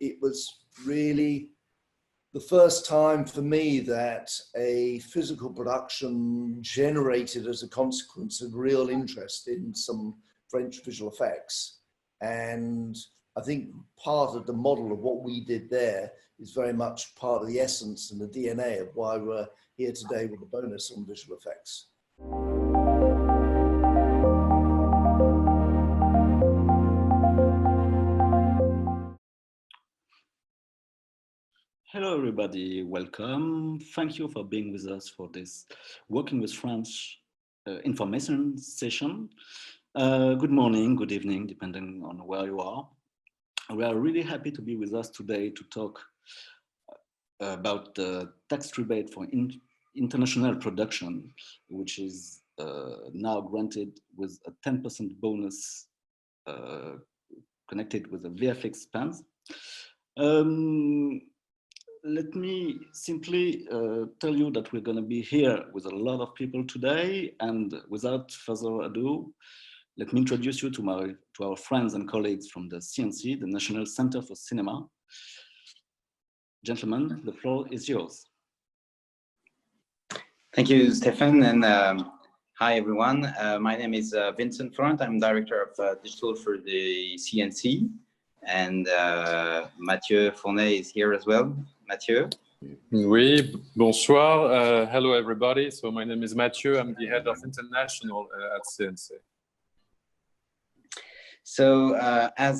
it was really the first time for me that a physical production generated as a consequence of real interest in some French visual effects. And I think part of the model of what we did there is very much part of the essence and the DNA of why we're here today with the bonus on visual effects. Hello everybody, welcome. Thank you for being with us for this Working with France information session. Good morning, good evening, depending on where you are. We are really happy to be with us today to talk about the tax rebate for international production, which is now granted with a 10% bonus connected with the VFX expense. Let me simply tell you that we're going to be here with a lot of people today, and without further ado, let me introduce you to our friends and colleagues from the CNC, the National Center for Cinema. Gentlemen, the floor is yours. Thank you, Stephan, and hi everyone. My name is Vincent Florent. I'm Director of Digital for the CNC, and Mathieu Fournet is here as well. Mathieu? Oui, bonsoir. Hello everybody. So my name is Mathieu. I'm the head of international at CNC. So as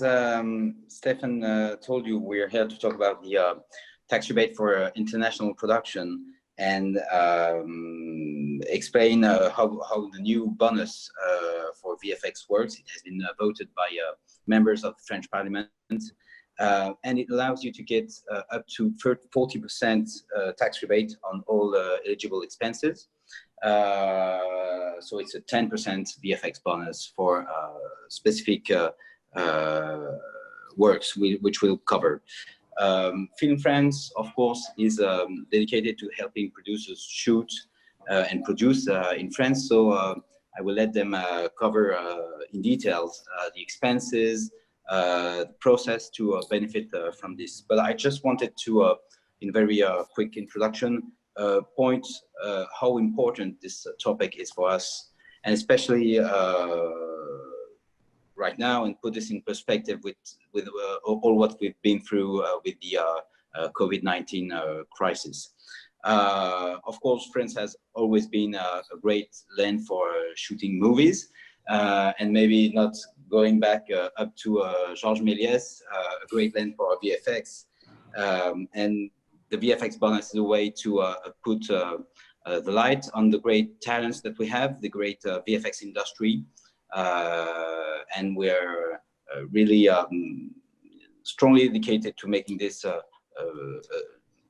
Stephan told you, we're here to talk about the tax rebate for international production and explain how the new bonus for VFX works. It has been voted by members of the French Parliament. And it allows you to get up to 40% tax rebate on all eligible expenses. So it's a 10% VFX bonus for specific works which we'll cover. Film France, of course, is dedicated to helping producers shoot and produce in France. So I will let them cover in details the expenses, the process to benefit from this. But I just wanted to, in very quick introduction, point how important this topic is for us, and especially right now, and put this in perspective with all what we've been through with the COVID-19 crisis. Of course, France has always been a great land for shooting movies, and maybe not going back up to Georges Méliès, a great land for VFX. And the VFX bonus is a way to put the light on the great talents that we have, the great VFX industry. And we're really strongly dedicated to making this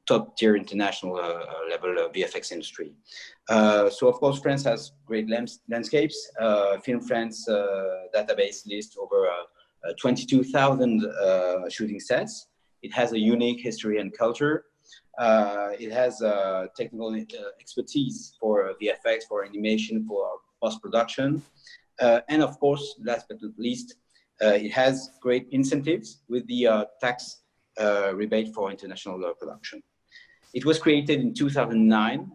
top-tier international level VFX industry. So of course, France has great landscapes. Film France database lists over 22,000 shooting sets. It has a unique history and culture. It has technical expertise for VFX, for animation, for post-production. And of course, last but not least, it has great incentives with the tax rebate for international production. It was created in 2009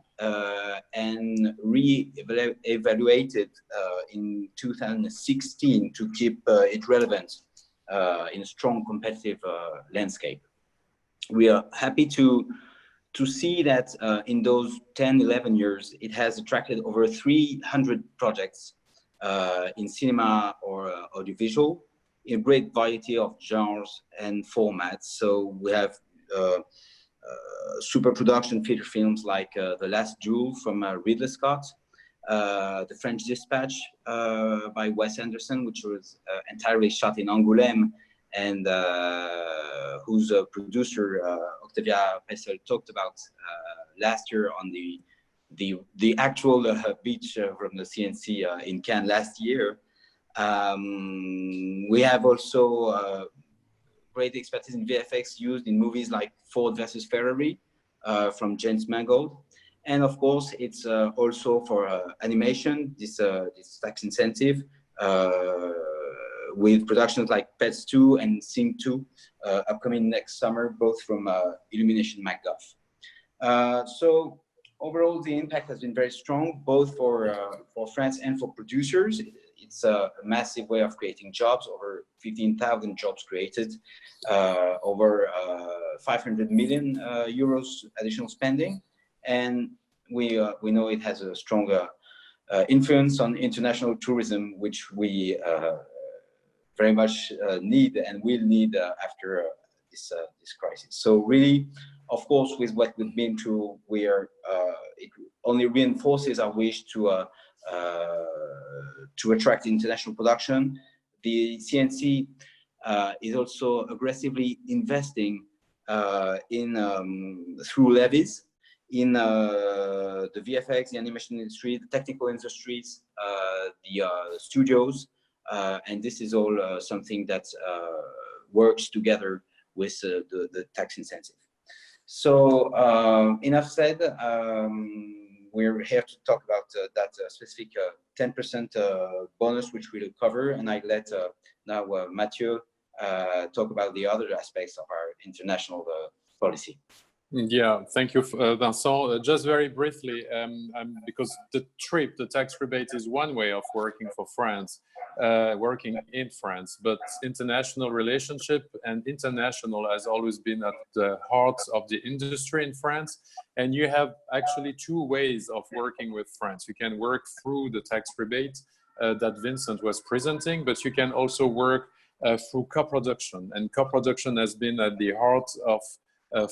and re-evaluated in 2016 to keep it relevant in a strong competitive landscape. We are happy to see that in those 10-11 years, it has attracted over 300 projects in cinema or audiovisual, in a great variety of genres and formats. So we have super production feature films like The Last Duel from Ridley Scott, The French Dispatch by Wes Anderson, which was entirely shot in Angoulême, and whose producer Octavia Pessel talked about last year on the actual beach from the CNC in Cannes last year. We have also great expertise in VFX used in movies like Ford versus Ferrari from James Mangold. And of course, it's also for animation, this tax incentive with productions like Pets 2 and Sing 2 upcoming next summer, both from Illumination MacGuff. So overall, the impact has been very strong, both for France and for producers. It's a massive way of creating jobs, over 15,000 jobs created, over 500 million euros additional spending. And we know it has a stronger influence on international tourism, which we very much need and will need after this crisis. So really, of course, with what we've been through, it only reinforces our wish to attract international production. The CNC is also aggressively investing through levies in the VFX, the animation industry, the technical industries, the studios, and this is all something that works together with the tax incentive. So enough said. We're here to talk about that specific 10% bonus, which we'll cover, and I let now Mathieu talk about the other aspects of our international policy. Yeah, thank you, Vincent. Just very briefly, because the tax rebate is one way of working for France, working in France, but international relationship and international has always been at the heart of the industry in France. And you have actually two ways of working with France. You can work through the tax rebate that Vincent was presenting, but you can also work through co-production. And co-production has been at the heart of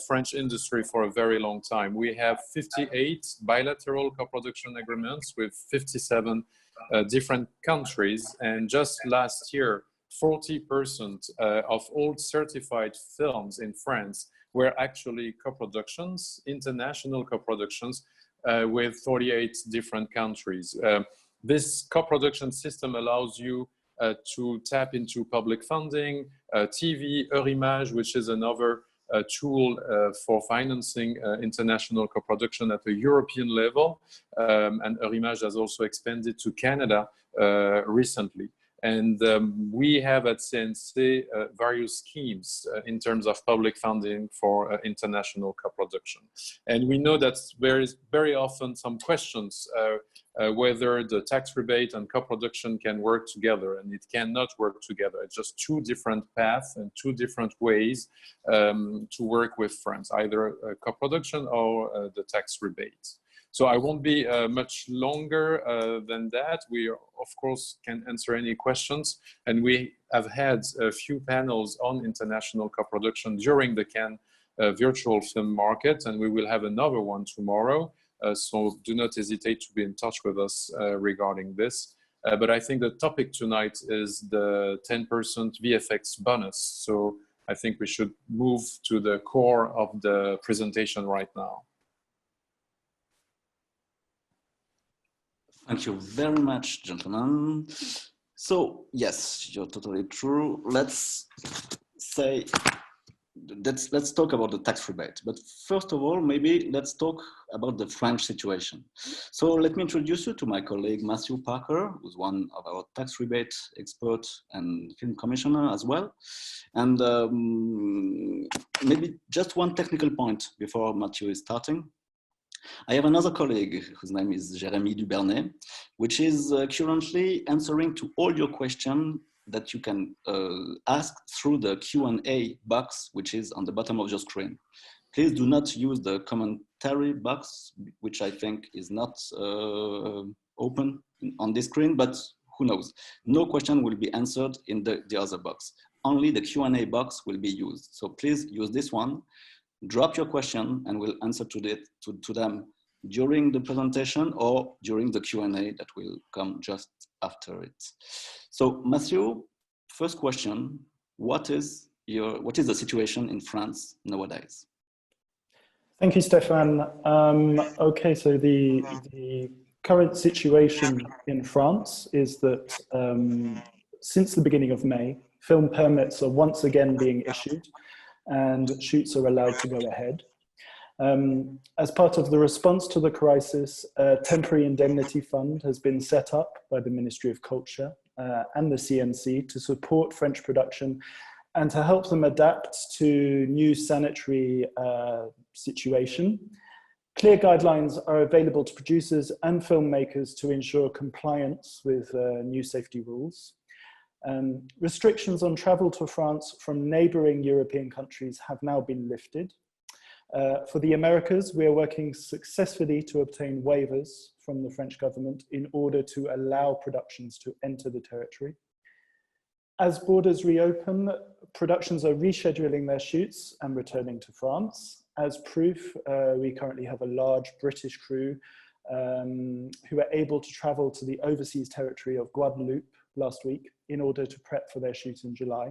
French industry for a very long time. We have 58 bilateral co-production agreements with 57 different countries, and just last year 40% of all certified films in France were actually co-productions, international co-productions with 48 different countries. This co-production system allows you to tap into public funding, TV, Ehrmann, which is another tool for financing international co-production at a European level, and Ehrmann has also expanded to Canada recently. And we have at CNC various schemes in terms of public funding for international co-production. And we know that there is very often some questions whether the tax rebate and co-production can work together, and it cannot work together. It's just two different paths and two different ways to work with France, either co-production or the tax rebate. So I won't be much longer than that. We, of course, can answer any questions. And we have had a few panels on international co-production during the Cannes virtual film market, and we will have another one tomorrow. So do not hesitate to be in touch with us regarding this. But I think the topic tonight is the 10% VFX bonus. So I think we should move to the core of the presentation right now. Thank you very much, gentlemen. So yes, you're totally true. Let's talk about the tax rebate. But first of all, maybe let's talk about the French situation. So let me introduce you to my colleague, Matthew Parker, who's one of our tax rebate experts and film commissioner as well. And maybe just one technical point before Matthew is starting. I have another colleague whose name is Jérémy Dubernay, which is currently answering to all your questions that you can ask through the Q&A box, which is on the bottom of your screen. Please do not use the commentary box, which I think is not open on this screen, but who knows? No question will be answered in the other box. Only the Q&A box will be used. So please use this one. Drop your question and we'll answer to them during the presentation or during the Q&A that will come just after it. So Matthew, first question, what is the situation in France nowadays? Thank you, Stephan. Okay, so the current situation in France is that since the beginning of May, film permits are once again being issued and shoots are allowed to go ahead. As part of the response to the crisis, a temporary indemnity fund has been set up by the Ministry of Culture and the CNC to support French production and to help them adapt to new sanitary situation. Clear guidelines are available to producers and filmmakers to ensure compliance with new safety rules. Restrictions on travel to France from neighboring European countries have now been lifted. For the Americas, we are working successfully to obtain waivers from the French government in order to allow productions to enter the territory. As borders reopen, productions are rescheduling their shoots and returning to France. As proof, we currently have a large British crew who are able to travel to the overseas territory of Guadeloupe last week in order to prep for their shoot in July.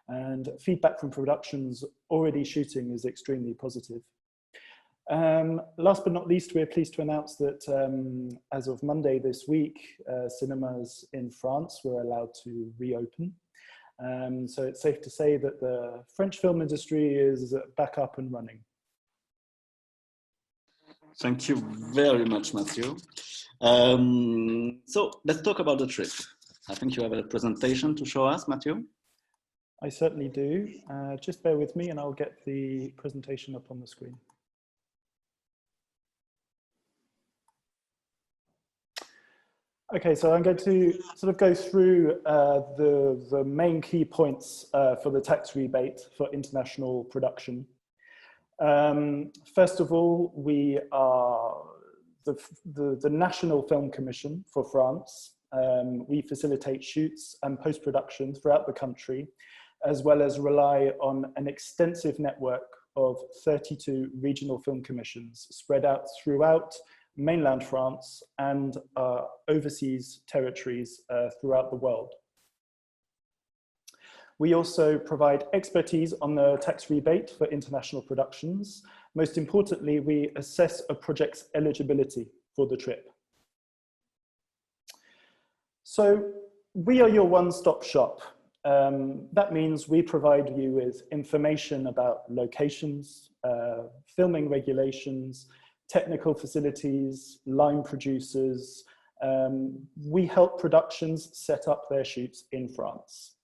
And feedback from productions already shooting is extremely positive. Last but not least, we're pleased to announce that as of Monday this week, cinemas in France were allowed to reopen. So it's safe to say that the French film industry is back up and running. Thank you very much, Matthew. So let's talk about the trip. I think you have a presentation to show us, Matthew. I certainly do. Just bear with me and I'll get the presentation up on the screen. Okay, so I'm going to sort of go through the main key points for the tax rebate for international production. First of all, we are the National Film Commission for France. We facilitate shoots and post-production throughout the country, as well as rely on an extensive network of 32 regional film commissions spread out throughout mainland France and overseas territories throughout the world. We also provide expertise on the tax rebate for international productions. Most importantly, we assess a project's eligibility for the trip. So we are your one-stop shop. That means we provide you with information about locations, filming regulations, technical facilities, line producers. We help productions set up their shoots in France.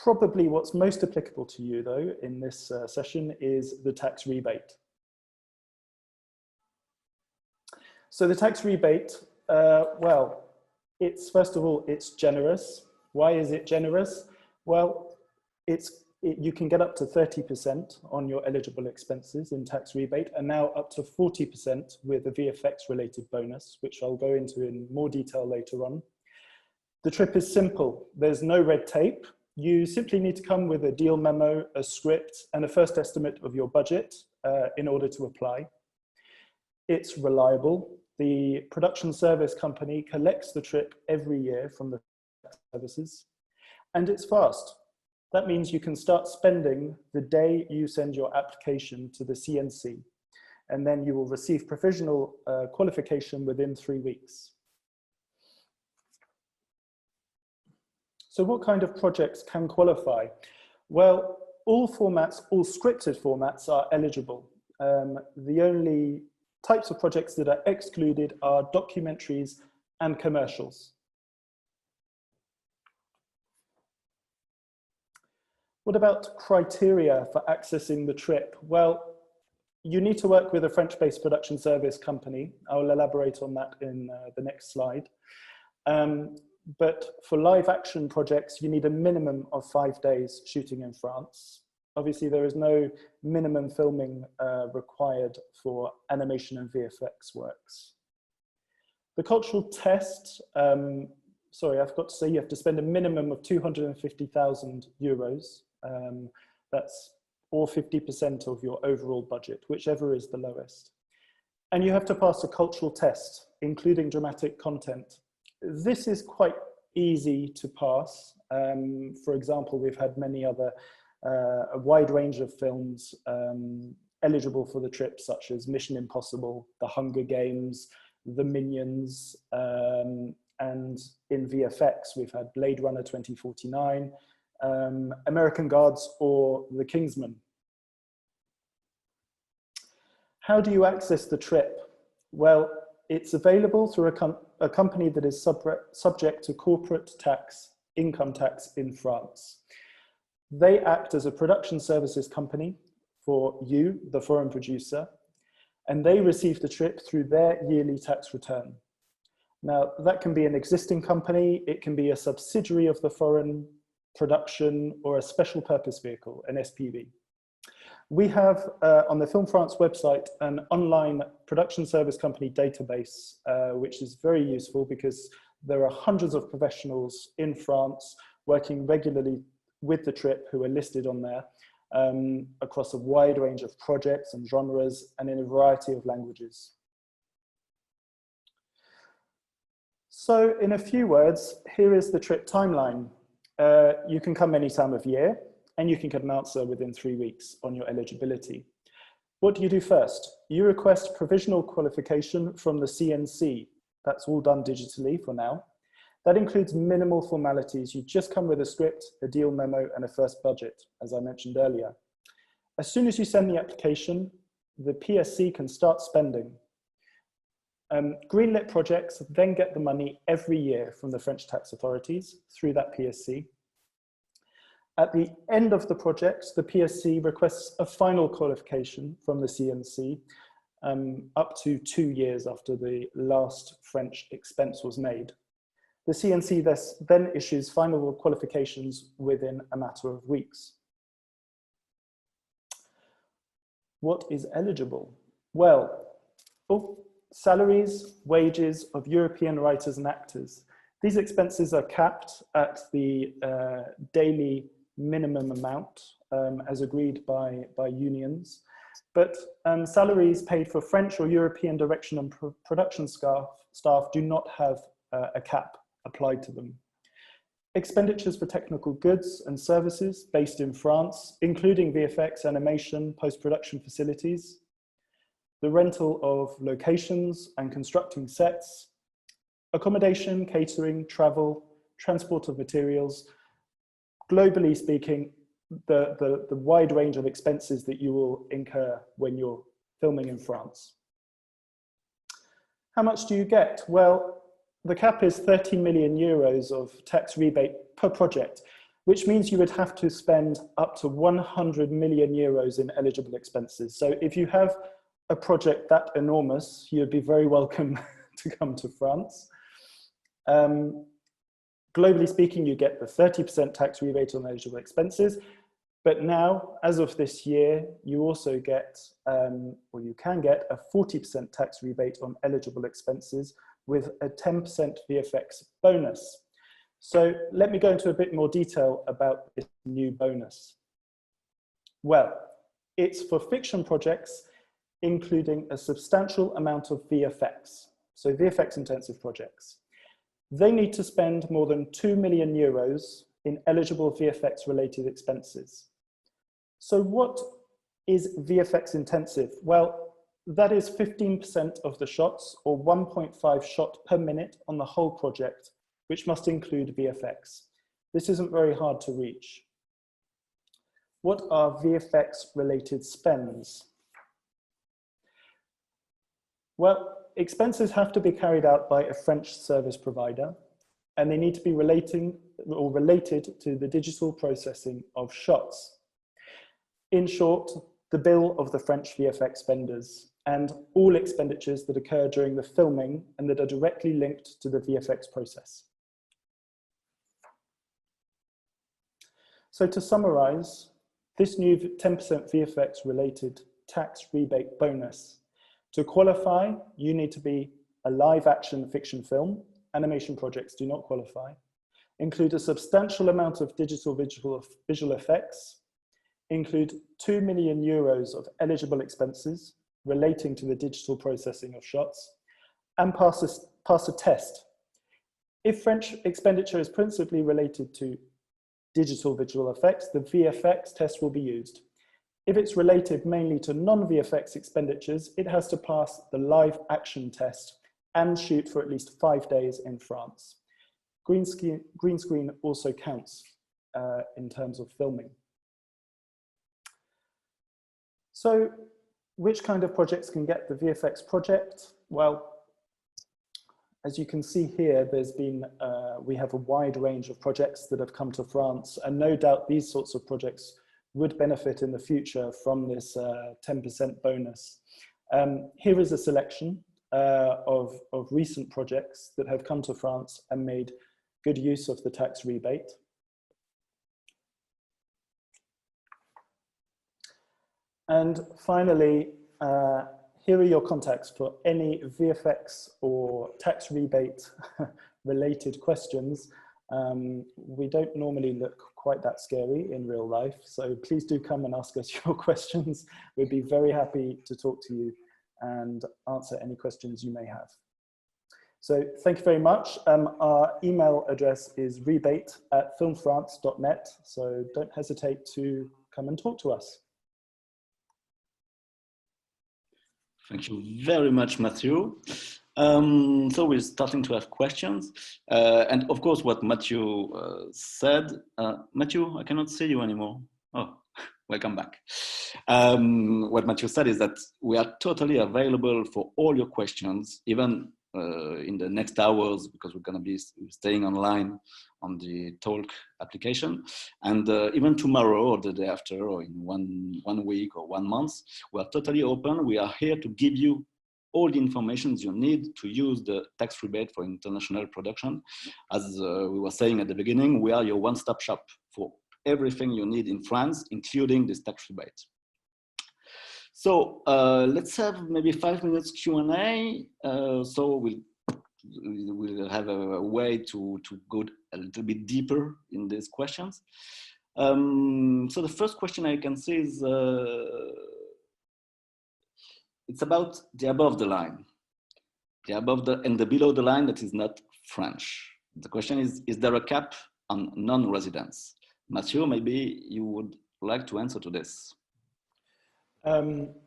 Probably what's most applicable to you, though, in this session is the tax rebate. So the tax rebate, well, first of all, it's generous. Why is it generous? Well, you can get up to 30% on your eligible expenses in tax rebate, and now up to 40% with a VFX related bonus, which I'll go into in more detail later on. The trip is simple. There's no red tape. You simply need to come with a deal memo, a script, and a first estimate of your budget in order to apply. It's reliable. The production service company collects the trip every year from the services, and it's fast. That means you can start spending the day you send your application to the CNC, and then you will receive provisional qualification within 3 weeks. So what kind of projects can qualify? Well, all formats, all scripted formats are eligible. The only types of projects that are excluded are documentaries and commercials. What about criteria for accessing the trip? Well, you need to work with a French-based production service company. I'll elaborate on that in the next slide. But for live action projects, you need a minimum of 5 days shooting in France. Obviously, there is no minimum filming required for animation and VFX works. The cultural test, sorry, I forgot to say you have to spend a minimum of 250,000 euros. That's or 50% of your overall budget, whichever is the lowest. And you have to pass a cultural test, including dramatic content. This is quite easy to pass. For example, we've had many other, a wide range of films eligible for the trip, such as Mission Impossible, The Hunger Games, The Minions, and in VFX, we've had Blade Runner 2049, American Guards, or The Kingsman. How do you access the trip? Well, it's available through a company that is subject to corporate tax, income tax in France. They act as a production services company for you, the foreign producer, and they receive the trip through their yearly tax return. Now, that can be an existing company, it can be a subsidiary of the foreign production, or a special purpose vehicle, an SPV. We have on the Film France website an online production service company database, which is very useful because there are hundreds of professionals in France working regularly with the trip who are listed on there across a wide range of projects and genres and in a variety of languages. So in a few words, here is the trip timeline. You can come any time of year, and you can get an answer within 3 weeks on your eligibility. What do you do first? You request provisional qualification from the CNC. That's all done digitally for now. That includes minimal formalities. You just come with a script, a deal memo, and a first budget, as I mentioned earlier. As soon as you send the application, the PSC can start spending. Greenlit projects then get the money every year from the French tax authorities through that PSC. At the end of the project, the PSC requests a final qualification from the CNC up to 2 years after the last French expense was made. The CNC then issues final qualifications within a matter of weeks. What is eligible? Well, salaries, wages of European writers and actors. These expenses are capped at the daily minimum amount as agreed by unions, but salaries paid for French or European direction and production staff do not have a cap applied to them. Expenditures for technical goods and services based in France, including VFX, animation, post-production facilities, the rental of locations and constructing sets, accommodation, catering, travel, transport of materials. Globally speaking, the wide range of expenses that you will incur when you're filming in France. How much do you get? Well, the cap is 30 million euros of tax rebate per project, which means you would have to spend up to 100 million euros in eligible expenses. So if you have a project that enormous, you'd be very welcome to come to France. Globally speaking, you get the 30% tax rebate on eligible expenses, but now, as of this year, you also get, or you can get, a 40% tax rebate on eligible expenses with a 10% VFX bonus. So let me go into a bit more detail about this new bonus. Well, it's for fiction projects, including a substantial amount of VFX, so VFX intensive projects. They need to spend more than 2 million euros in eligible VFX related expenses. So what is VFX intensive? Well, that is 15% of the shots, or 1.5 shot per minute on the whole project, which must include VFX. This isn't very hard to reach. What are VFX related spends? Well, expenses have to be carried out by a French service provider, and they need to be related to the digital processing of shots. In short, the bill of the French VFX spenders and all expenditures that occur during the filming and that are directly linked to the VFX process. So to summarize, this new 10% VFX related tax rebate bonus. To qualify, you need to be a live action fiction film. Animation projects do not qualify. Include a substantial amount of digital visual effects. Include 2 million euros of eligible expenses relating to the digital processing of shots, and pass a test. If French expenditure is principally related to digital visual effects, the VFX test will be used. If it's related mainly to non-VFX expenditures, it has to pass the live action test and shoot for at least 5 days in France. Green screen also counts in terms of filming. So which kind of projects can get the VFX project? Well, as you can see here, there's been, we have a wide range of projects that have come to France, and no doubt these sorts of projects would benefit in the future from this 10% bonus. Here is a selection of recent projects that have come to France and made good use of the tax rebate. And finally, here are your contacts for any VFX or tax rebate related questions. We don't normally look quite that scary in real life, so please do come and ask us your questions. We'd be very happy to talk to you and answer any questions you may have. So thank you very much. Our email address is rebate@filmfrance.net, so don't hesitate to come and talk to us. Thank you very much, Matthew. So we're starting to have questions. And of course, what Matthew said, Matthew, I cannot see you anymore. Oh, welcome back. What Matthew said is that we are totally available for all your questions, even in the next hours, because we're going to be staying online on the Talk application, and even tomorrow or the day after, or in one week or 1 month, we are totally open. We are here to give you all the information you need to use the tax rebate for international production. As we were saying at the beginning, we are your one-stop shop for everything you need in France, including this tax rebate. So let's have maybe 5 minutes Q&A. So we'll have a way to go a little bit deeper in these questions. So the first question I can see is, it's about the above the line. The above the and the below the line that is not French. The question is there a cap on non-residents? Mathieu, maybe you would like to answer to this.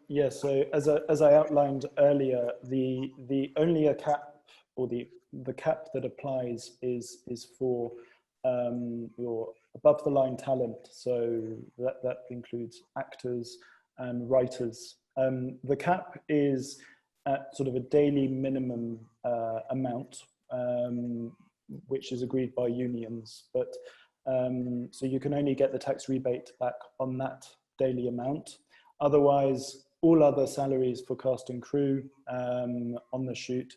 Yes, so as I outlined earlier, the only a cap, or the cap that applies is for your above the line talent. So that includes actors and writers. The cap is at sort of a daily minimum amount, which is agreed by unions. But so you can only get the tax rebate back on that daily amount. Otherwise, all other salaries for cast and crew on the shoot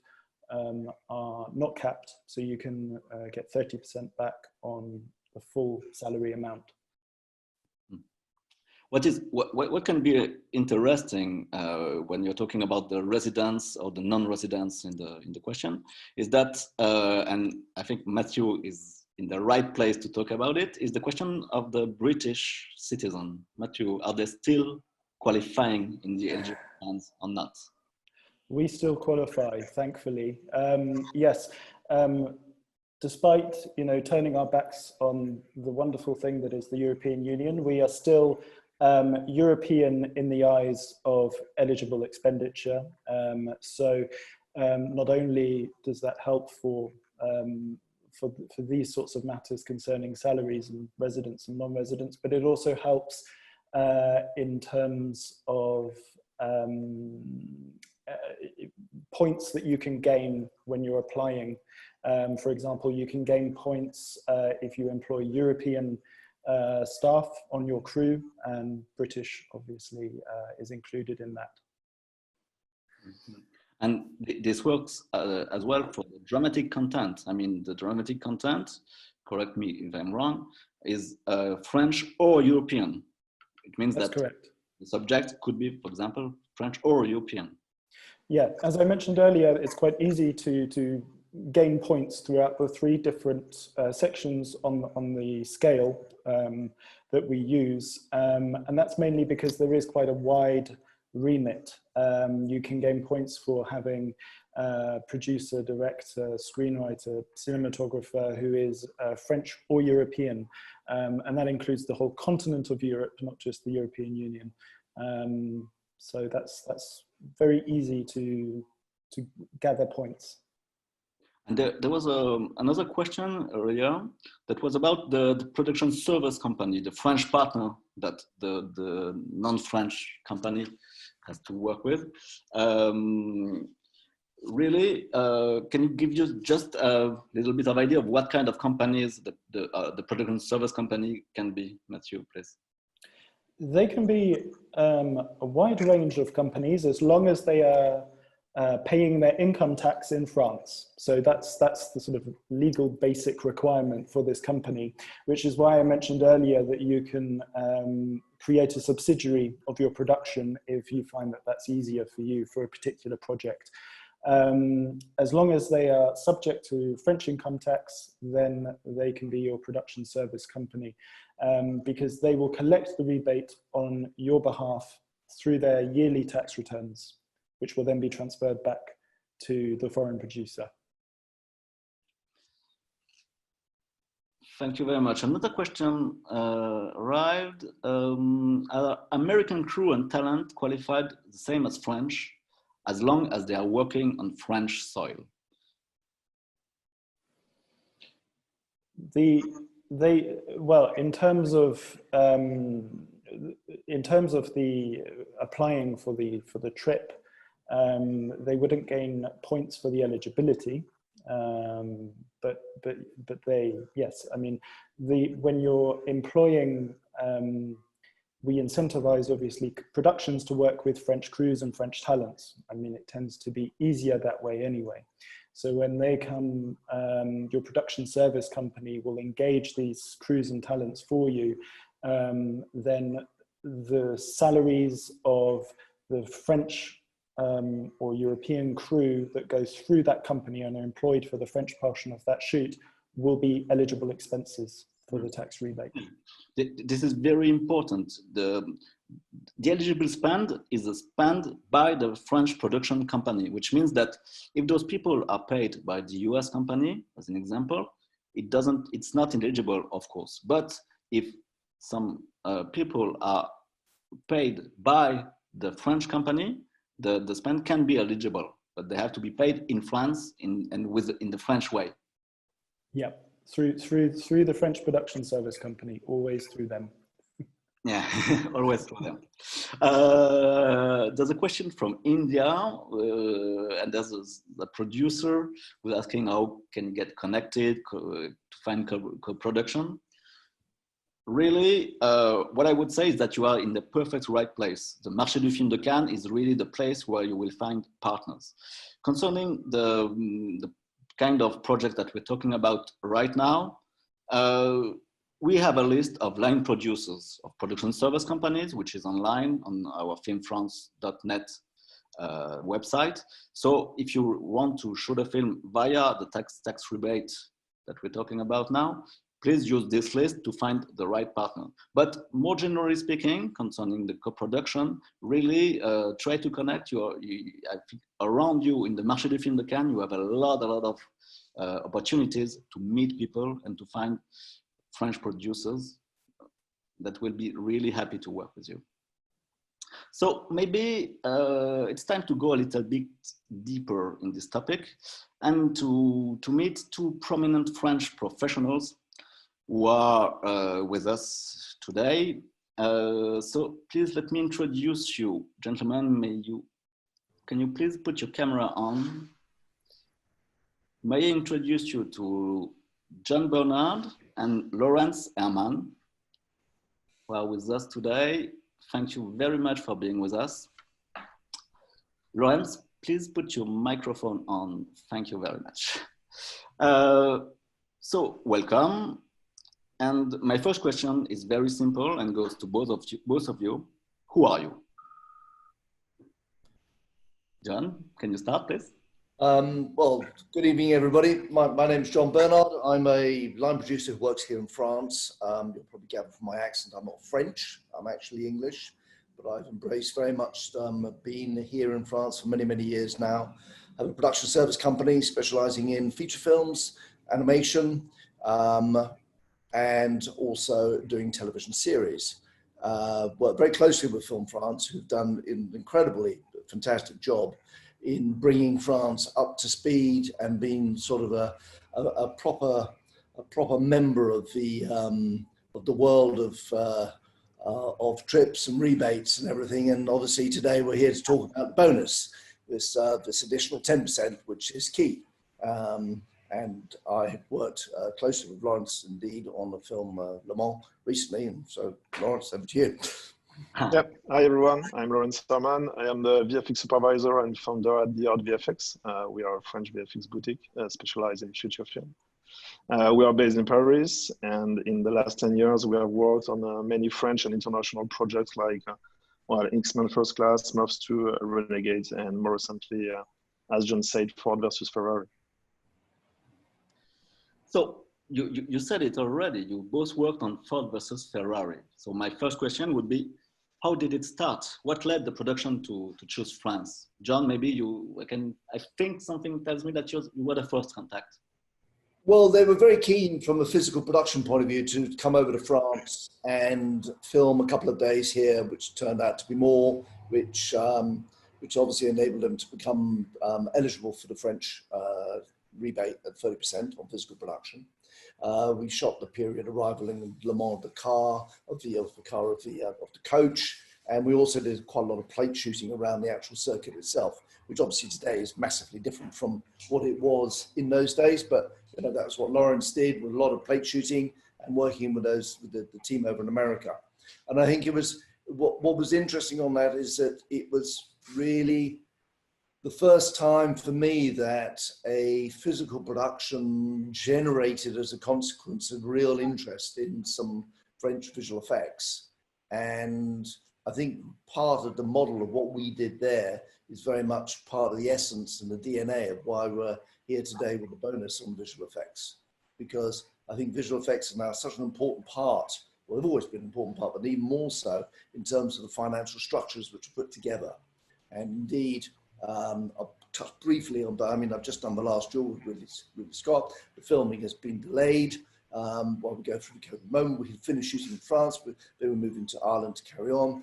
are not capped, so you can get 30% back on the full salary amount. What can be interesting when you're talking about the residents or the non-residents in the question is that, and I think Matthew is in the right place to talk about it, is the question of the British citizen. Matthew, are they still qualifying in the eligible plans or not? We still qualify, thankfully. Yes, despite turning our backs on the wonderful thing that is the European Union, we are still European in the eyes of eligible expenditure. So not only does that help for these sorts of matters concerning salaries and residents and non-residents, but it also helps in terms of points that you can gain when you're applying. For example, you can gain points if you employ European staff on your crew, and British obviously is included in that. Mm-hmm. And this works as well for the dramatic content. I mean, the dramatic content, correct me if I'm wrong, is French or European. It means that's correct. The subject could be, for example, French or European. Yeah, as I mentioned earlier, it's quite easy to gain points throughout the 3 different sections on the scale that we use. And that's mainly because there is quite a wide remit. You can gain points for having producer, director, screenwriter, cinematographer who is French or European. And that includes the whole continent of Europe, not just the European Union. So that's very easy to gather points. And there was another question earlier that was about the production service company, the French partner that the non-French company has to work with. really, can you give just a little bit of idea of what kind of companies the production service company can be, Matthew, please? They can be a wide range of companies as long as they are paying their income tax in France. So that's the sort of legal basic requirement for this company, which is why I mentioned earlier that you can create a subsidiary of your production if you find that that's easier for you for a particular project. As long as they are subject to French income tax, then they can be your production service company, because they will collect the rebate on your behalf through their yearly tax returns, which will then be transferred back to the foreign producer. Thank you very much. Another question arrived. Are American crew and talent qualified the same as French, as long as they are working on French soil? Well, in terms of the applying for the trip, they wouldn't gain points for the eligibility, but they, yes, I mean, when you're employing, we incentivize obviously productions to work with French crews and French talents. I mean, it tends to be easier that way anyway. So when they come, your production service company will engage these crews and talents for you. Then the salaries of the French or European crew that goes through that company and are employed for the French portion of that shoot will be eligible expenses for the tax rebate. This is very important. The eligible spend is a spend by the French production company, which means that if those people are paid by the US company, as an example, it's not eligible, of course. But if some people are paid by the French company, the spend can be eligible, but they have to be paid in France in the French way. Yeah, through the French production service company, always through them. Yeah, always through them. There's a question from India, and there's a producer who's asking how can you get connected to find co-production. Really, what I would say is that you are in the perfect right place. The Marché du Film de Cannes is really the place where you will find partners. Concerning the kind of project that we're talking about right now, we have a list of line producers of production service companies, which is online on our filmfrance.net website. So if you want to shoot a film via the tax rebate that we're talking about now, please use this list to find the right partner. But more generally speaking, concerning the co-production, really try to connect I think around you in the Marché du Film de Cannes, you have a lot of opportunities to meet people and to find French producers that will be really happy to work with you. So maybe it's time to go a little bit deeper in this topic and to meet two prominent French professionals who are with us today. So please let me introduce you, gentlemen. Can you please put your camera on? May I introduce you to John Bernard and Lawrence Ehrmann, who are with us today. Thank you very much for being with us. Lawrence, please put your microphone on. Thank you very much. So welcome. And my first question is very simple and goes to both of you. Who are you? John, can you start, please? Well, good evening, everybody. My name is John Bernard. I'm a line producer who works here in France. You'll probably gather from my accent, I'm not French. I'm actually English, but I've embraced very much being here in France for many, many years now. I have a production service company specializing in feature films, animation, and also doing television series. Work very closely with Film France, who've done an incredibly fantastic job in bringing France up to speed and being sort of a proper member of the world of trips and rebates and everything. And obviously today we're here to talk about bonus, this additional 10%, which is key. And I had worked closely with Lawrence indeed on the film Le Mans recently, and so Lawrence, over to you. Yep. Hi everyone, I'm Lawrence Ehrmann. I am the VFX supervisor and founder at the Art VFX. We are a French VFX boutique specialized in feature film. We are based in Paris, and in the last 10 years, we have worked on many French and international projects like X-Men First Class, Smurfs 2, Renegade, and more recently, as John said, Ford versus Ferrari. So you said it already, you both worked on Ford versus Ferrari. So my first question would be, how did it start? What led the production to choose France? John, maybe I think something tells me that you were the first contact. Well, they were very keen from a physical production point of view to come over to France and film a couple of days here, which turned out to be more, which obviously enabled them to become eligible for the French rebate at 30% on physical production. We shot the period arrival in Le Mans, the coach, and we also did quite a lot of plate shooting around the actual circuit itself, which obviously today is massively different from what it was in those days. But you know, that's what Lawrence did, with a lot of plate shooting and working with the team over in America. And I think it was what was interesting on that is that it was really the first time for me that a physical production generated as a consequence of real interest in some French visual effects. And I think part of the model of what we did there is very much part of the essence and the DNA of why we're here today with the bonus on visual effects. Because I think visual effects are now such an important part, well, they've always been an important part, but even more so in terms of the financial structures which are put together. And indeed, I'll touch briefly on that. I mean, I've just done the last duel with Ridley Scott. The filming has been delayed while we go through the COVID moment. We had finished shooting in France, but they were moving to Ireland to carry on.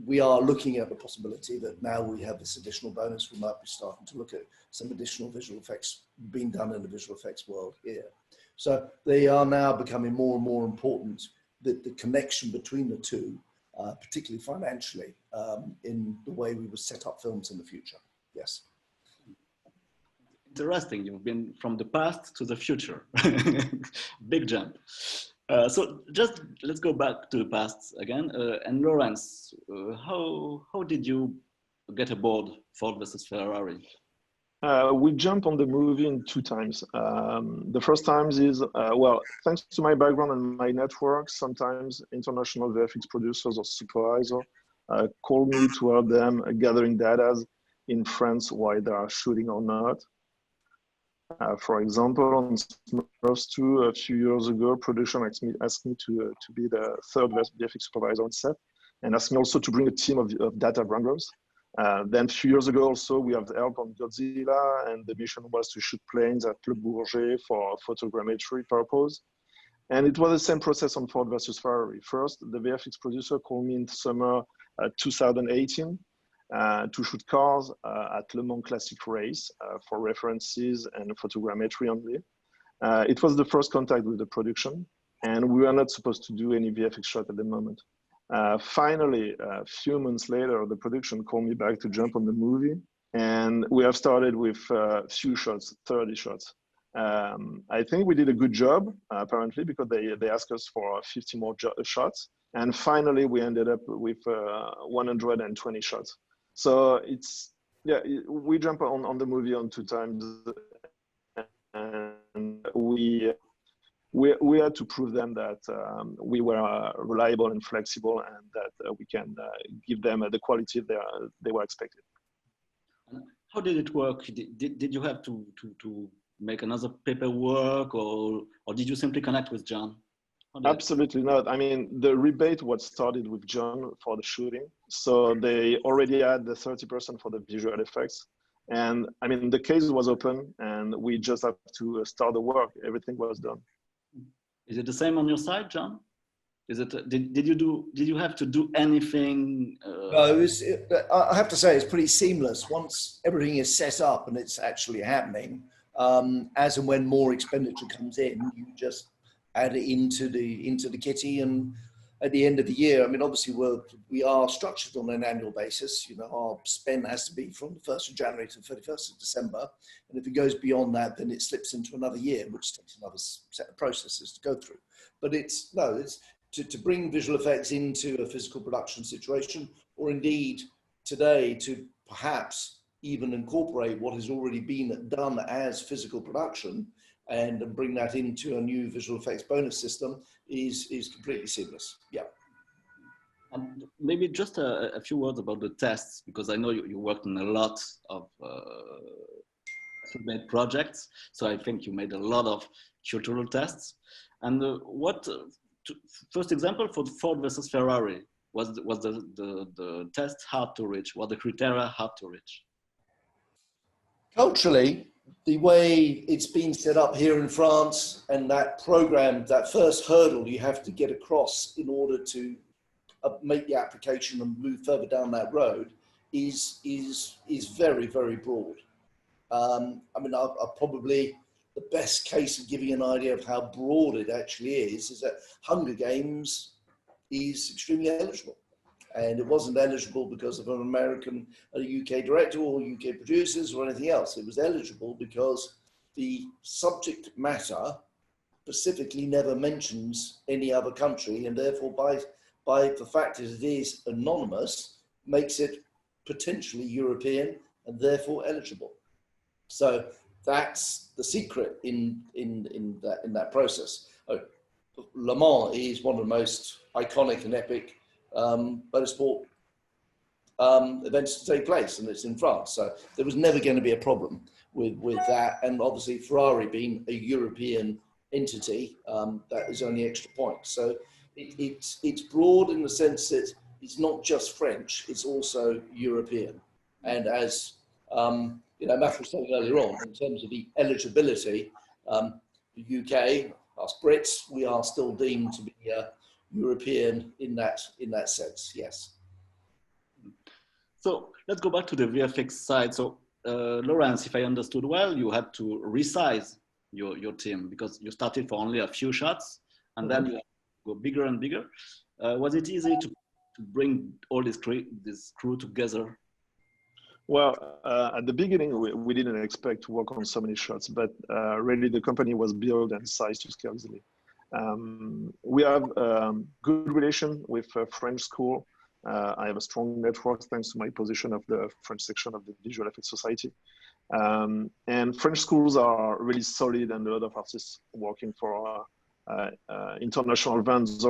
We are looking at the possibility that now we have this additional bonus, we might be starting to look at some additional visual effects being done in the visual effects world here. So they are now becoming more and more important, the connection between the two, particularly financially, in the way we would set up films in the future. Yes. Interesting. You've been from the past to the future. Big jump. So just let's go back to the past again. And Lawrence, how did you get aboard Ford versus Ferrari? We jumped on the movie in 2 times. The first time is, well, thanks to my background and my network, sometimes international VFX producers or supervisor call me to help them gathering data in France while they are shooting or not. For example, on Smurfs 2 a few years ago, production asked me to be the 3rd VFX supervisor on set, and asked me also to bring a team of data wranglers. Then a few years ago also, we have help on Godzilla, and the mission was to shoot planes at Le Bourget for photogrammetry purpose. And it was the same process on Ford versus Ferrari. First, the VFX producer called me in summer 2018 to shoot cars at Le Mans Classic race for references and photogrammetry only. It was the first contact with the production, and we were not supposed to do any VFX shot at the moment. Finally, a few months later, the production called me back to jump on the movie, and we have started with a few shots, 30 shots. I think we did a good job, apparently, because they asked us for 50 more shots. And finally, we ended up with 120 shots. So it's, yeah, we jump on the movie on 2 times. And we had to prove them that we were reliable and flexible, and that we can give them the quality they were expecting. How did it work? Did you have to make another paperwork, or did you simply connect with John? Absolutely not. I mean, the rebate was started with John for the shooting. So they already had the 30% for the visual effects. And I mean, the case was open, and we just have to start the work. Everything was done. Is it the same on your side, John? Is it? Did you have to do anything? No, I have to say it's pretty seamless. Once everything is set up and it's actually happening, as and when more expenditure comes in, you just add it into the kitty, and at the end of the year, I mean, obviously we are structured on an annual basis. You know, our spend has to be from the 1st of January to the 31st of December. And if it goes beyond that, then it slips into another year, which takes another set of processes to go through. But it's to bring visual effects into a physical production situation, or indeed today to perhaps even incorporate what has already been done as physical production and bring that into a new visual effects bonus system is completely seamless. Yeah. And maybe just a few words about the tests, because I know you worked on a lot of Rebate projects. So I think you made a lot of cultural tests. And first example for the Ford versus Ferrari, was the test hard to reach? Was the criteria hard to reach? Culturally, the way it's been set up here in France, and that program, that first hurdle you have to get across in order to make the application and move further down that road is very, very broad. I mean, I'll probably, the best case of giving an idea of how broad it actually is that Hunger Games is extremely eligible. And it wasn't eligible because of an American, a UK director or UK producers or anything else. It was eligible because the subject matter specifically never mentions any other country, and therefore by the fact that it is anonymous, makes it potentially European and therefore eligible. So that's the secret in that process. Le Mans is one of the most iconic and epic motorsport events to take place, and it's in France. So there was never going to be a problem with that. And obviously Ferrari being a European entity, that is only extra point. So it's broad in the sense that it's not just French, it's also European. And as you know, Matt was saying earlier on, in terms of the eligibility, the UK, us Brits, we are still deemed to be European in that sense, yes. So let's go back to the VFX side. So Lawrence, if I understood well, you had to resize your team because you started for only a few shots and then you go bigger and bigger. Was it easy to bring all this crew together? Well, at the beginning, we didn't expect to work on so many shots, but really the company was built and sized to scale easily. We have good relation with French school. I have a strong network thanks to my position of the French section of the Visual Effects Society. And French schools are really solid, and a lot of artists working for international vendors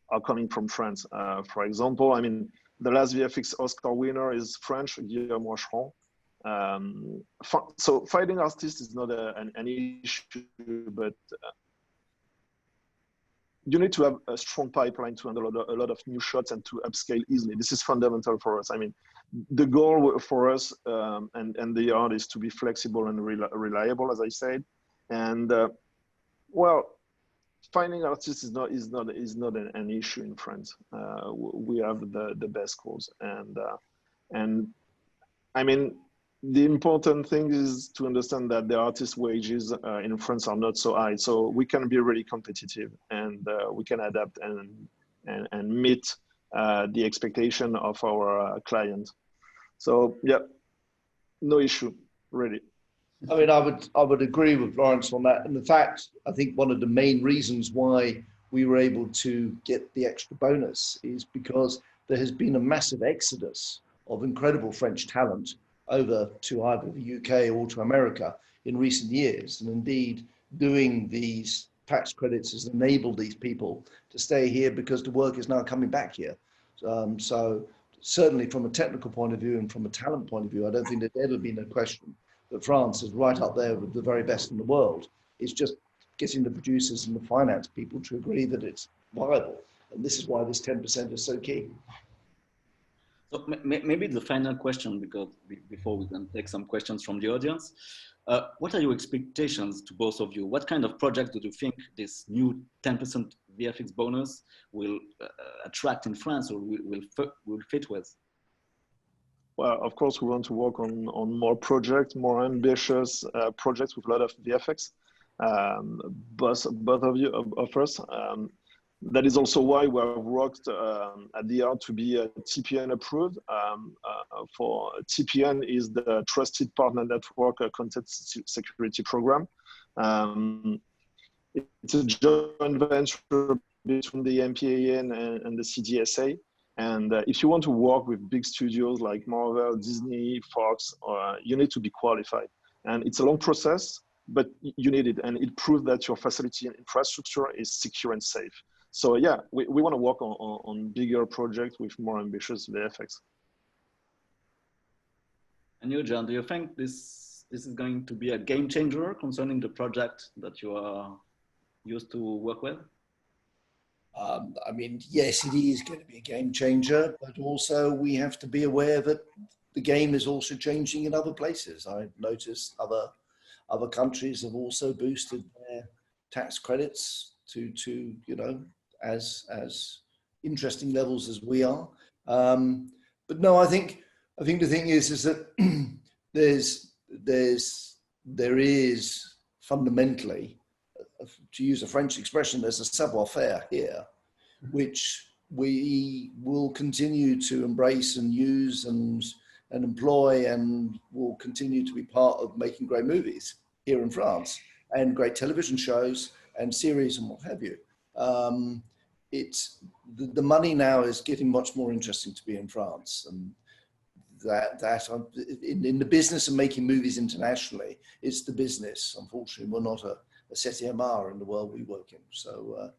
are coming from France. For example, I mean, the last VFX Oscar winner is French, Guillaume Rocheron. So finding artists is not an issue, but you need to have a strong pipeline to handle a lot of new shots and to upscale easily. This is fundamental for us. I mean, the goal for us and the art is to be flexible and reliable, as I said. And well, finding artists is not an issue in France. We have the best schools, and I mean, the important thing is to understand that the artist wages in France are not so high, so we can be really competitive, and we can adapt and meet the expectation of our client. So yeah, no issue, really. I mean, I would agree with Lawrence on that. And in fact, I think one of the main reasons why we were able to get the extra bonus is because there has been a massive exodus of incredible French talent over to either the UK or to America in recent years. And indeed, doing these tax credits has enabled these people to stay here because the work is now coming back here. So certainly from a technical point of view and from a talent point of view, I don't think there's ever been a question that France is right up there with the very best in the world. It's just getting the producers and the finance people to agree that it's viable. And this is why this 10% is so key. So maybe the final question, because before we can take some questions from the audience, what are your expectations to both of you? What kind of project do you think this new 10% VFX bonus will attract in France or will fit with? Well, of course, we want to work on more projects, more ambitious projects with a lot of VFX. Both of us. That is also why we have worked at the art to be TPN approved. For TPN is the Trusted Partner Network Content Security Program. It's a joint venture between the MPAN and the CDSA. And if you want to work with big studios like Marvel, Disney, Fox, you need to be qualified. And it's a long process, but you need it. And it proves that your facility and infrastructure is secure and safe. So yeah, we want to work on bigger projects with more ambitious VFX. And you, John, do you think this is going to be a game changer concerning the project that you are used to work with? I mean, yes, it is going to be a game changer, but also we have to be aware that the game is also changing in other places. I've noticed other countries have also boosted their tax credits to you know, as interesting levels as we are. But no, I think the thing is that there is fundamentally, to use a French expression, there's a savoir-faire here, which we will continue to embrace and use and employ, and will continue to be part of making great movies here in France and great television shows and series and what have you. It's the money now is getting much more interesting to be in France, and that in the business of making movies internationally, it's the business. Unfortunately, we're not a septième art in the world we work in, so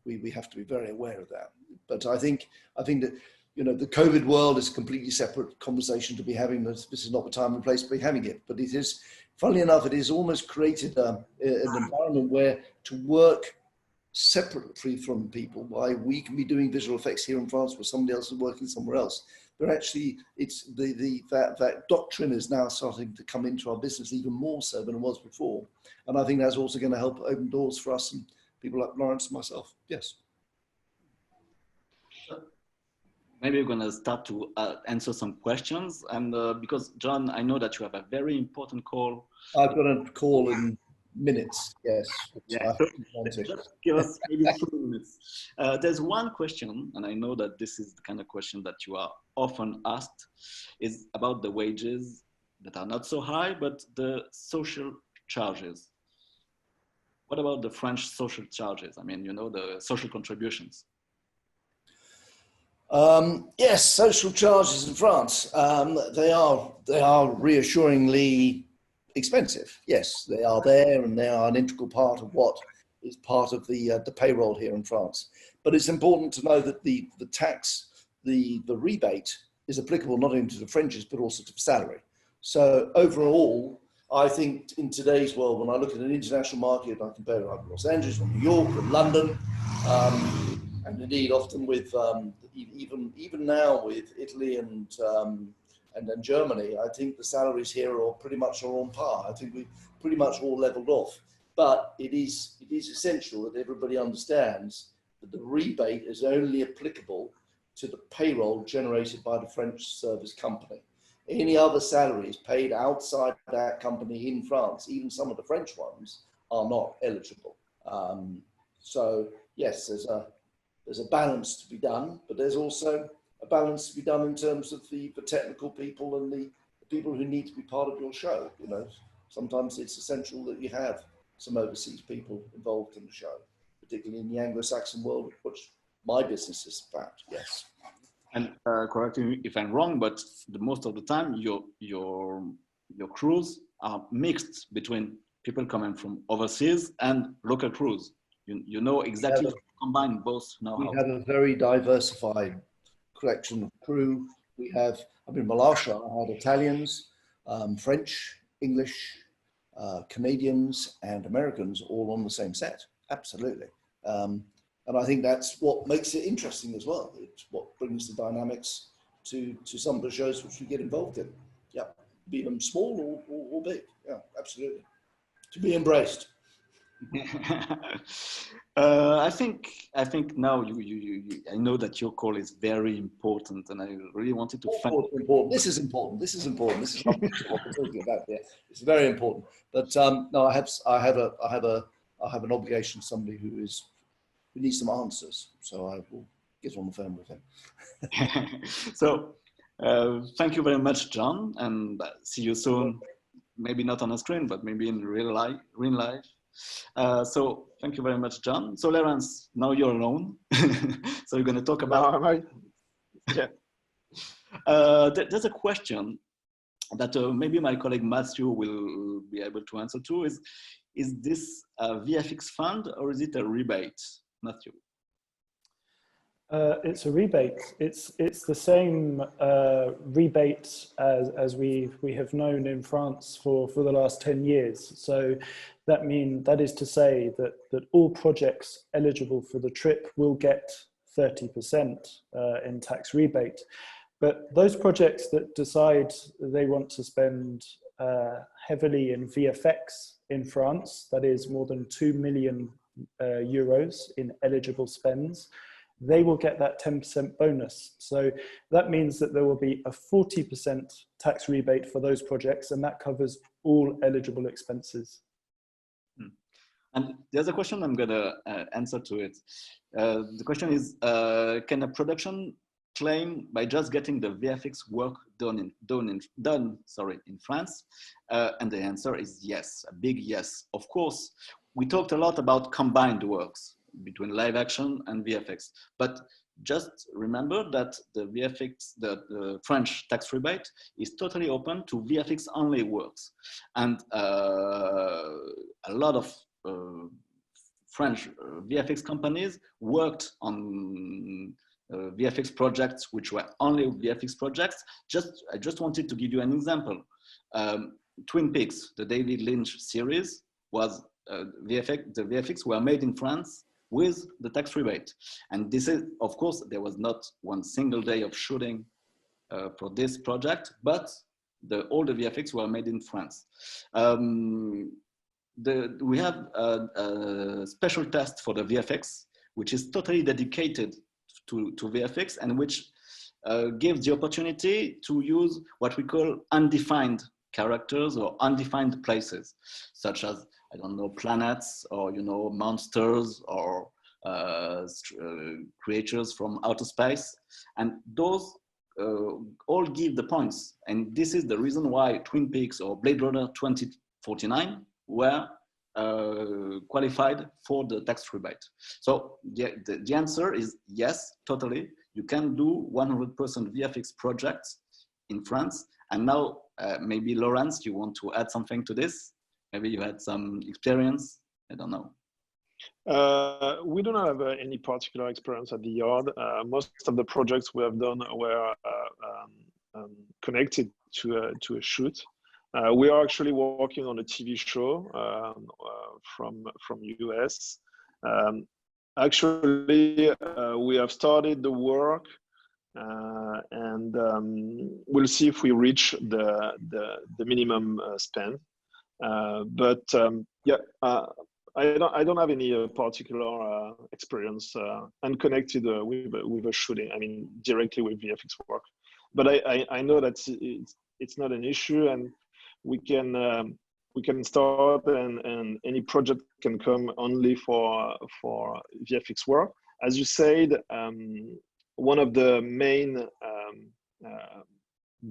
we have to be very aware of that. But I think that, you know, the COVID world is a completely separate conversation to be having. This is not the time and place to be having it. But it is, funnily enough, it has almost created an environment where to work separately from people, why we can be doing visual effects here in France where somebody else is working somewhere else. But actually, it's that doctrine is now starting to come into our business even more so than it was before. And I think that's also going to help open doors for us and people like Lawrence and myself. Yes. Maybe we're going to start to answer some questions. And because, John, I know that you have a very important call. I've got a call in minutes, yes. Yeah, just give us maybe 2 minutes. There's one question, and I know that this is the kind of question that you are often asked, is about the wages that are not so high, but the social charges. What about the French social charges? I mean, you know, the social contributions. Yes, social charges in France. They are reassuringly expensive. Yes, they are there, and they are an integral part of what is part of the payroll here in France. But it's important to know that the tax, the rebate is applicable not only to the Frenchies but also to the salary. So overall, I think in today's world, when I look at an international market, I compare it like Los Angeles or New York or London, and indeed often with even now with Italy and then Germany, I think the salaries here are pretty much on par. I think we've pretty much all leveled off. But it is essential that everybody understands that the rebate is only applicable to the payroll generated by the French service company. Any other salaries paid outside that company in France, even some of the French ones, are not eligible. So yes, there's a balance to be done, but there's also a balance to be done in terms of the technical people and the people who need to be part of your show. You know, sometimes it's essential that you have some overseas people involved in the show, particularly in the Anglo-Saxon world, which my business is about. Yes. And correct me if I'm wrong, but most of the time your crews are mixed between people coming from overseas and local crews. You know exactly to combine both know-how. We have a very diversified collection of crew. We have, I mean, Malasha, I had Italians, French, English, Canadians, and Americans all on the same set. Absolutely. And I think that's what makes it interesting as well. It's what brings the dynamics to some of the shows which we get involved in. Yeah, be them small or big. Yeah, absolutely. To be embraced. I think now I know that your call is very important, and I really wanted to thank you. Important. This is important. This is important. This is what we're talking about here. It's very important. But no, I have an obligation to somebody who is we need some answers. So I will get on the phone with him. So thank you very much, John, and see you soon. Maybe not on a screen, but maybe in real life. So thank you very much, John. So Laurence, now you're alone. So you're going to talk about. Yeah. There's a question that maybe my colleague Matthew will be able to answer to. Is this a VFX fund or is it a rebate, Matthew? It's a rebate. It's the same rebate as we have known in France for the last 10 years. So that is to say that all projects eligible for the trip will get 30% in tax rebate. But those projects that decide they want to spend heavily in VFX in France, that is more than 2 million euros in eligible spends, they will get that 10% bonus. So that means that there will be a 40% tax rebate for those projects, and that covers all eligible expenses. And the other question I'm going to answer to it. The question is, can a production claim by just getting the VFX work done in France? And the answer is yes, a big yes. Of course, we talked a lot about combined works between live action and VFX, but just remember that the VFX, the French tax rebate is totally open to VFX only works. And a lot of French VFX companies worked on VFX projects which were only VFX projects. I just wanted to give you an example. Twin Peaks, the David Lynch series, was the VFX were made in France with the tax rebate. And this is, of course, there was not one single day of shooting for this project, but all the VFX were made in France. We have a special test for the VFX, which is totally dedicated to VFX and which gives the opportunity to use what we call undefined characters or undefined places, such as, I don't know, planets or, you know, monsters or creatures from outer space. And those all give the points. And this is the reason why Twin Peaks or Blade Runner 2049 were qualified for the tax rebate. So the answer is yes, totally. You can do 100% VFX projects in France. And now maybe Laurence, you want to add something to this? Maybe you had some experience, I don't know. We don't have any particular experience at the yard. Most of the projects we have done were connected to a shoot. We are actually working on a TV show from US. Actually, we have started the work and we'll see if we reach the minimum spend. But yeah, I don't have any particular experience unconnected with a shooting. I mean, directly with VFX work. But I know that it's not an issue, and we can start, and any project can come only for VFX work. As you said, one of the main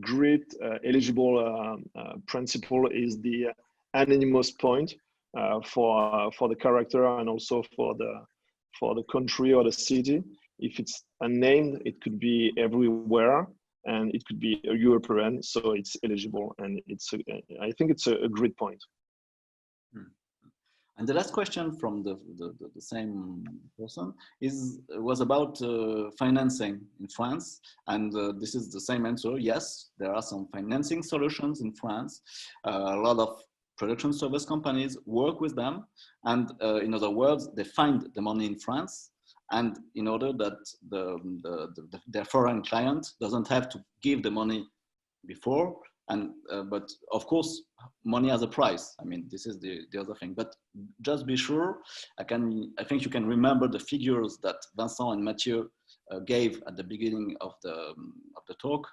grid eligible principle is the anonymous point for the character and also for the country or the city. If it's unnamed, it could be everywhere, and it could be a European, so it's eligible, and I think it's a great point. And the last question from the same person was about financing in France, and this is the same answer. Yes, there are some financing solutions in France. A lot of production service companies work with them, and in other words, they find the money in France, and in order that their foreign client doesn't have to give the money before. And but of course, money has a price. I mean, this is the other thing. But just be sure, I think you can remember the figures that Vincent and Mathieu gave at the beginning of the talk.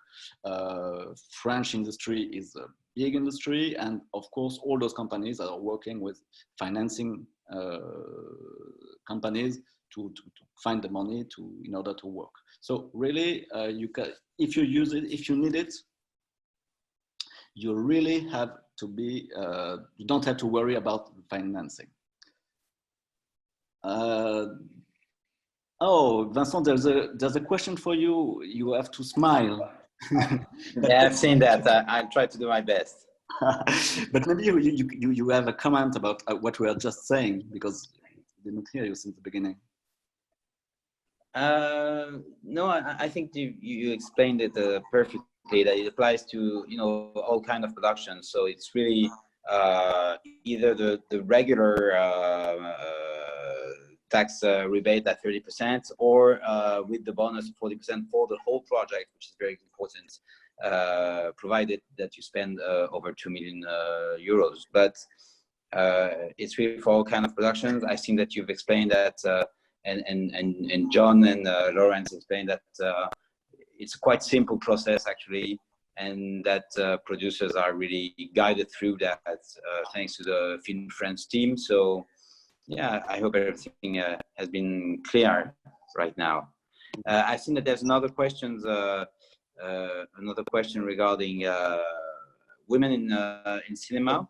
French industry is a big industry, and of course, all those companies that are working with financing companies find the money in order to work. So really, you can, if you use it, if you need it, you really have to be, you don't have to worry about financing. Oh, Vincent, there's a question for you. You have to smile. Yeah, I've seen that. I try to do my best. But maybe you have a comment about what we are just saying, because I didn't hear you since the beginning. No, I think you explained it perfectly. That it applies to all kind of productions. So it's really either the regular tax rebate at 30%, or with the bonus of 40% for the whole project, which is very important, provided that you spend over 2 million euros. But it's really for all kind of productions. I've seen that you've explained that, and John and Lawrence explained that it's a quite simple process actually, and that producers are really guided through that thanks to the Film France team. So yeah, I hope everything has been clear right now. I've seen that there's another question regarding women in cinema,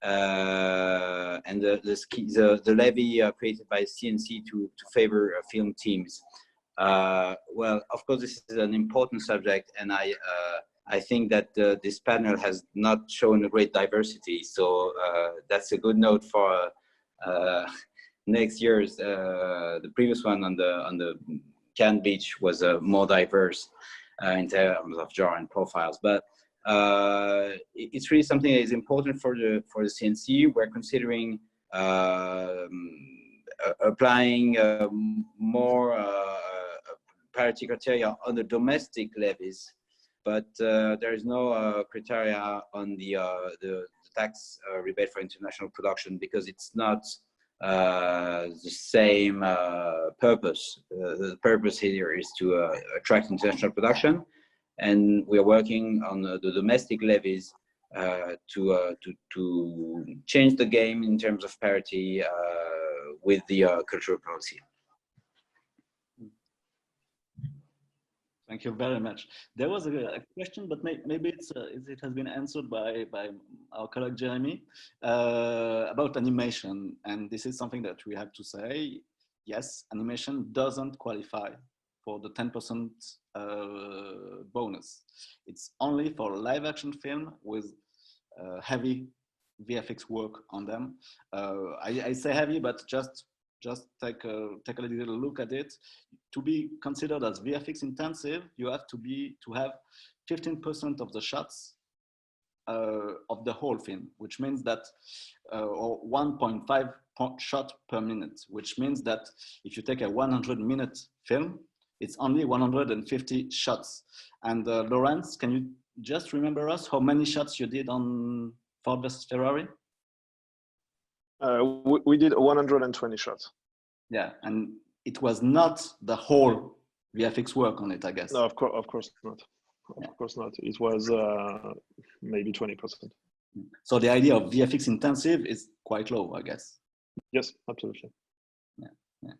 and the levy created by CNC to favor film teams. Well, of course, this is an important subject, and I think that this panel has not shown a great diversity. So that's a good note for next year's. The previous one on the Cannes Beach was more diverse in terms of genre and profiles, but it's really something that is important for the CNC. We're considering applying more parity criteria on the domestic levies, but there is no criteria on the tax rebate for international production, because it's not the same purpose. The purpose here is to attract international production, and we are working on the domestic levies to change the game in terms of parity with the cultural policy. Thank you very much. There was a question, but maybe it has been answered by our colleague Jeremy about animation. And this is something that we have to say. Yes, animation doesn't qualify for the 10% bonus. It's only for live action film with heavy VFX work on them. I say heavy, but just take a little look at it. To be considered as VFX intensive, you have to have 15% of the shots of the whole film, which means that, or 1.5 shot per minute, which means that if you take a 100-minute film, it's only 150 shots. And Lawrence, can you just remember us how many shots you did on Ford versus Ferrari? We did 120 shots. Yeah, and it was not the whole VFX work on it, I guess. No, of course not. Of course not. It was maybe 20%. So the idea of VFX intensive is quite low, I guess. Yes, absolutely. Yeah.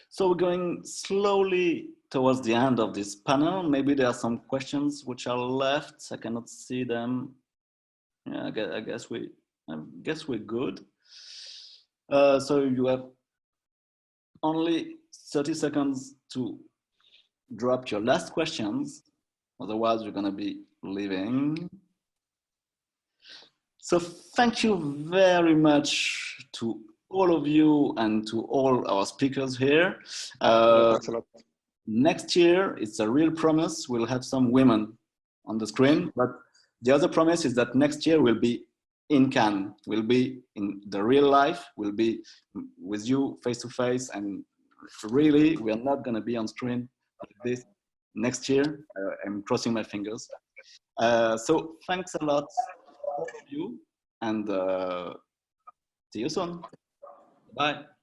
So we're going slowly towards the end of this panel. Maybe there are some questions which are left. I cannot see them. Yeah, I guess we're good. So you have only 30 seconds to drop your last questions. Otherwise, you're going to be leaving. So thank you very much to all of you and to all our speakers here. Thanks a lot. Next year, it's a real promise. We'll have some women on the screen, but the other promise is that next year we'll be in Cannes, we'll be in the real life, we'll be with you face to face, and really, we are not going to be on screen like this next year. I'm crossing my fingers. So thanks a lot, all of you, and see you soon. Bye.